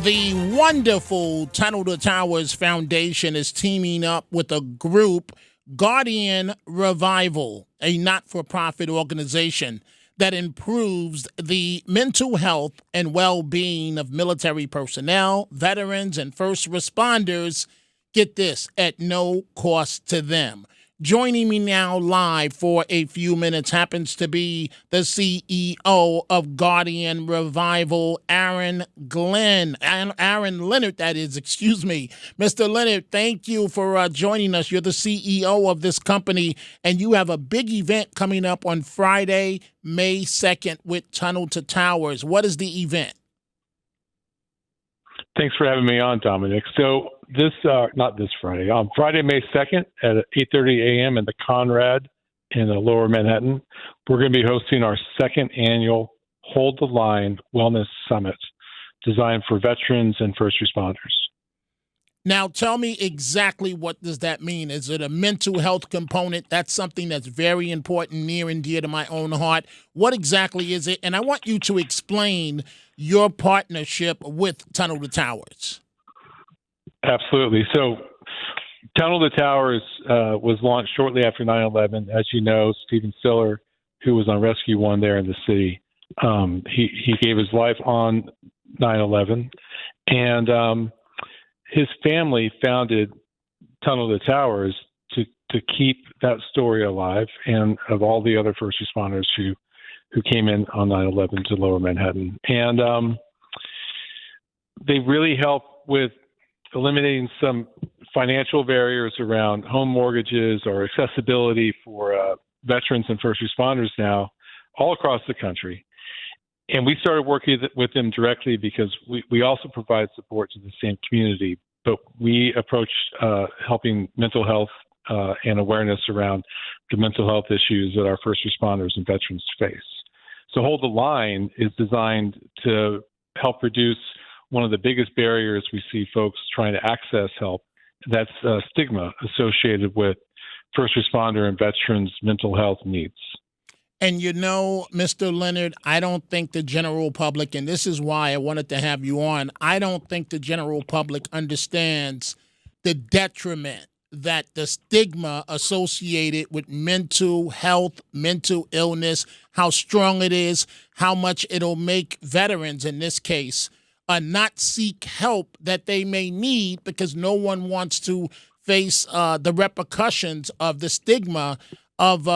The wonderful Tunnel to Towers Foundation is teaming up with a group, Guardian Revival, a not-for-profit organization that improves the mental health and well-being of military personnel, veterans, and first responders, get this, at no cost to them. Joining me now live for a few minutes happens to be the CEO of Guardian Revival, Aaron Leonard, that is, excuse me. Mr. Leonard, thank you for joining us. You're the CEO of this company, and you have a big event coming up on Friday, May 2nd with Tunnel to Towers. What is the event? Thanks for having me on, Dominic. So not this Friday, on Friday, May 2nd at 8:30 a.m. in the Conrad in Lower Manhattan, we're going to be hosting our second annual Hold the Line Wellness Summit designed for veterans and first responders. Now, tell me exactly what does that mean? Is it a mental health component? That's something that's very important, near and dear to my own heart. What exactly is it? And I want you to explain your partnership with Tunnel to Towers. Absolutely. So Tunnel to Towers was launched shortly after 9/11. As you know, Stephen Stiller, who was on Rescue 1 there in the city, he gave his life on 9/11. And his family founded Tunnel to Towers to keep that story alive, and of all the other first responders who came in on 9/11 to Lower Manhattan. And they really help with eliminating some financial barriers around home mortgages or accessibility for veterans and first responders now all across the country. And we started working with them directly because we also provide support to the same community, but we approach helping mental health and awareness around the mental health issues that our first responders and veterans face. So Hold the Line is designed to help reduce one of the biggest barriers we see folks trying to access help. That's stigma associated with first responder and veterans' mental health needs. And you know, Mr. Leonard, I don't think the general public, and this is why I wanted to have you on, I don't think the general public understands the detriment that the stigma associated with mental health, mental illness, how strong it is, how much it'll make veterans, in this case, not seek help that they may need because no one wants to face the repercussions of the stigma of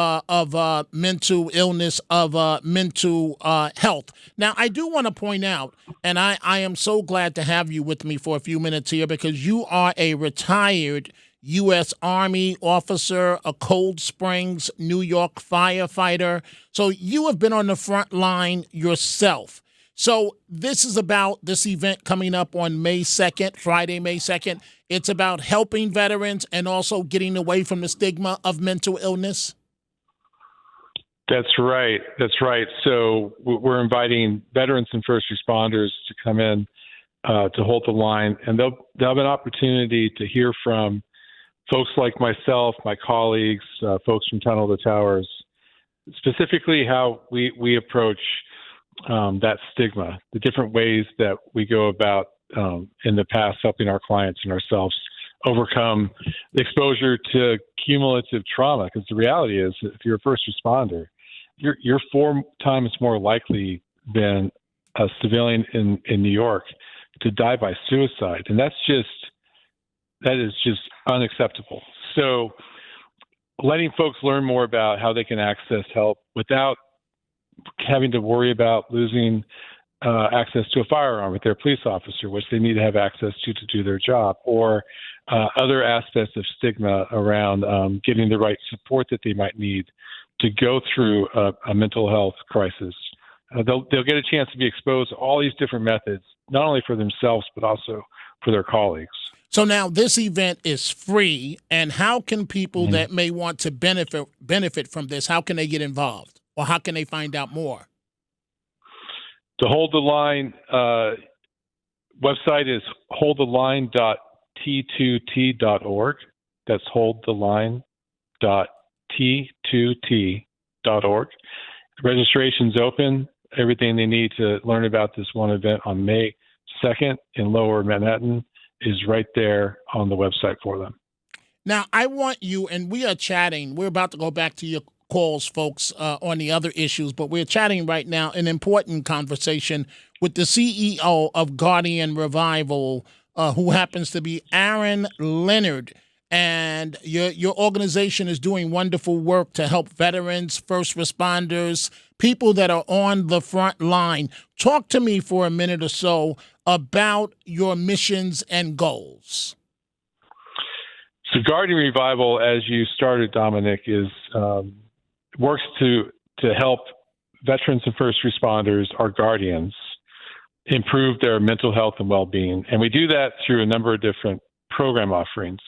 mental illness, of mental health. Now, I do want to point out, and I am so glad to have you with me for a few minutes here because you are a retired U.S. Army officer, a Cold Springs, New York firefighter. So you have been on the front line yourself. So this is about this event coming up on May 2nd, Friday, May 2nd. It's about helping veterans and also getting away from the stigma of mental illness. That's right. That's right. So we're inviting veterans and first responders to come in to Hold the Line, and they'll have an opportunity to hear from folks like myself, my colleagues, folks from Tunnel to Towers, specifically how we approach that stigma, the different ways that we go about in the past helping our clients and ourselves overcome the exposure to cumulative trauma. Because the reality is, if you're a first responder, you're 4 times more likely than a civilian in New York to die by suicide, and that is just unacceptable. So, letting folks learn more about how they can access help without having to worry about losing access to a firearm with their police officer, which they need to have access to do their job, or other aspects of stigma around getting the right support that they might need to go through a mental health crisis. They'll get a chance to be exposed to all these different methods, not only for themselves, but also for their colleagues. So now this event is free, and how can people that may want to benefit from this, how can they get involved? Or how can they find out more? The Hold the Line website is holdtheline.t2t.org. That's holdtheline.t2t.org. Registration's open. Everything they need to learn about this one event on May 2nd in Lower Manhattan is right there on the website for them. Now, I want you, and we are chatting. We're about to go back to your calls, folks, on the other issues, but we're chatting right now, an important conversation with the CEO of Guardian Revival, who happens to be Aaron Leonard. And your organization is doing wonderful work to help veterans, first responders, people that are on the front line. Talk to me for a minute or so about your missions and goals. So Guardian Revival, as you started, Dominic, is works to help veterans and first responders, our guardians, improve their mental health and well-being. And we do that through a number of different program offerings.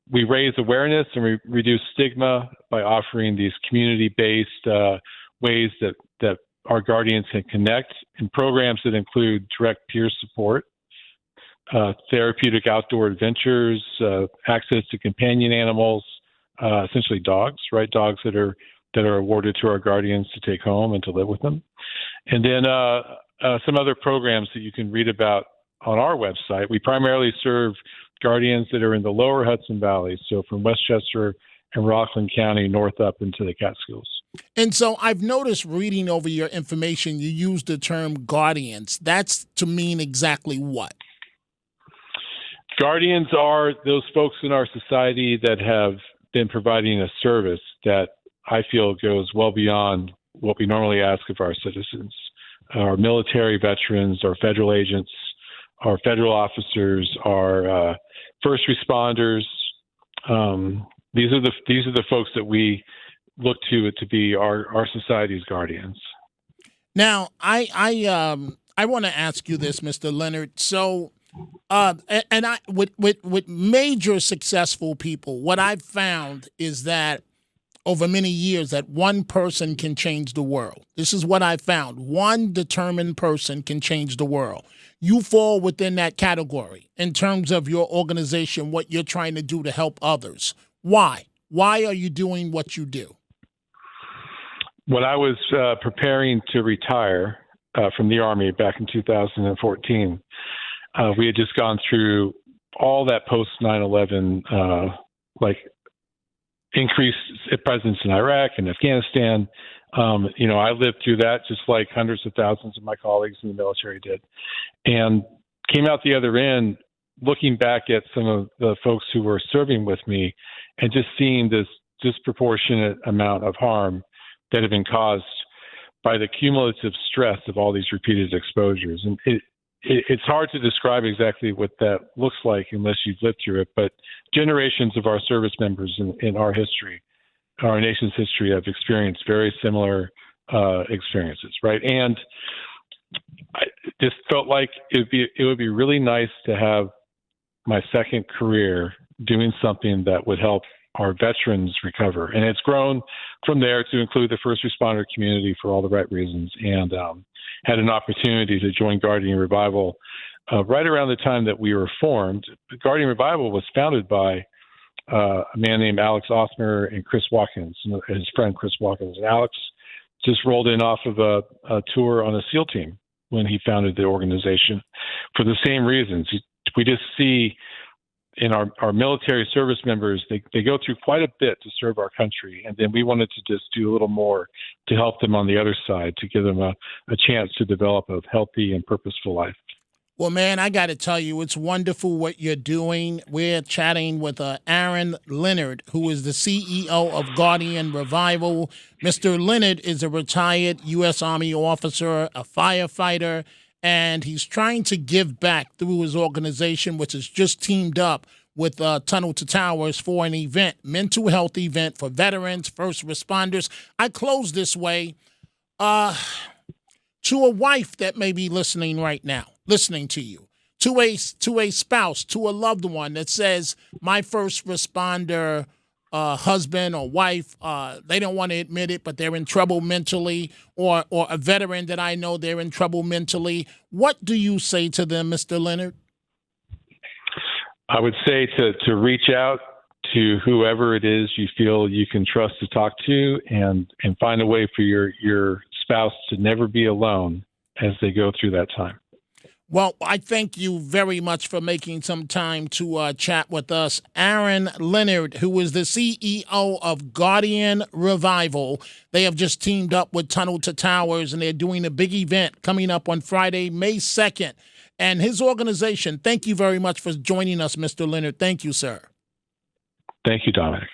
We raise awareness and we reduce stigma by offering these community-based ways that our guardians can connect in programs that include direct peer support, therapeutic outdoor adventures, access to companion animals, essentially dogs, right? Dogs that are awarded to our guardians to take home and to live with them. And then some other programs that you can read about on our website. We primarily serve guardians that are in the lower Hudson Valley, so from Westchester and Rockland County north up into the Catskills. And so I've noticed reading over your information, you use the term guardians. That's to mean exactly what? Guardians are those folks in our society that have been providing a service that I feel goes well beyond what we normally ask of our citizens. Our military veterans, our federal agents, our federal officers, our first responders. These are the folks that we look to be our society's guardians. Now, I want to ask you this, Mr. Leonard. So, and I with major successful people, what I've found is that over many years that one person can change the world. This is what I found. One determined person can change the world. You fall within that category in terms of your organization, what you're trying to do to help others. Why? Why are you doing what you do? When I was preparing to retire from the Army back in 2014, we had just gone through all that post 9/11, increased presence in Iraq and Afghanistan. I lived through that just like hundreds of thousands of my colleagues in the military did, and came out the other end looking back at some of the folks who were serving with me and just seeing this disproportionate amount of harm that had been caused by the cumulative stress of all these repeated exposures. And it's hard to describe exactly what that looks like unless you've lived through it, but generations of our service members in our history, our nation's history, have experienced very similar experiences, right? And I just felt like it would be really nice to have my second career doing something that would help our veterans recover. And it's grown from there to include the first responder community for all the right reasons, and had an opportunity to join Guardian Revival right around the time that we were formed. Guardian Revival was founded by a man named Alex Osmer and Chris Watkins, his friend Chris Watkins. And Alex just rolled in off of a tour on a SEAL team when he founded the organization for the same reasons. We just see in our military service members, they go through quite a bit to serve our country. And then we wanted to just do a little more to help them on the other side, to give them a chance to develop a healthy and purposeful life. Well, man, I got to tell you, it's wonderful what you're doing. We're chatting with Aaron Leonard, who is the CEO of Guardian Revival. Mr. Leonard is a retired U.S. Army officer, a firefighter, and he's trying to give back through his organization, which has just teamed up with Tunnel to Towers for an event, mental health event for veterans, first responders. I close this way to a wife that may be listening right now, listening to you, to a spouse, to a loved one that says, my first responder husband or wife, they don't want to admit it, but they're in trouble mentally, or a veteran that I know, they're in trouble mentally. What do you say to them, Mr. Leonard? I would say to reach out to whoever it is you feel you can trust to talk to, and find a way for your spouse to never be alone as they go through that time. Well, I thank you very much for making some time to chat with us. Aaron Leonard, who is the CEO of Guardian Revival. They have just teamed up with Tunnel to Towers, and they're doing a big event coming up on Friday, May 2nd. And his organization, thank you very much for joining us, Mr. Leonard. Thank you, sir. Thank you, Dominic.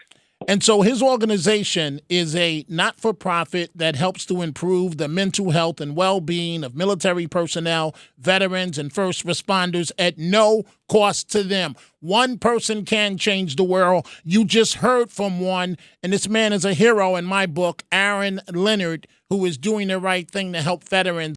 And so his organization is a not-for-profit that helps to improve the mental health and well-being of military personnel, veterans, and first responders at no cost to them. One person can change the world. You just heard from one, and this man is a hero in my book, Aaron Leonard, who is doing the right thing to help veterans.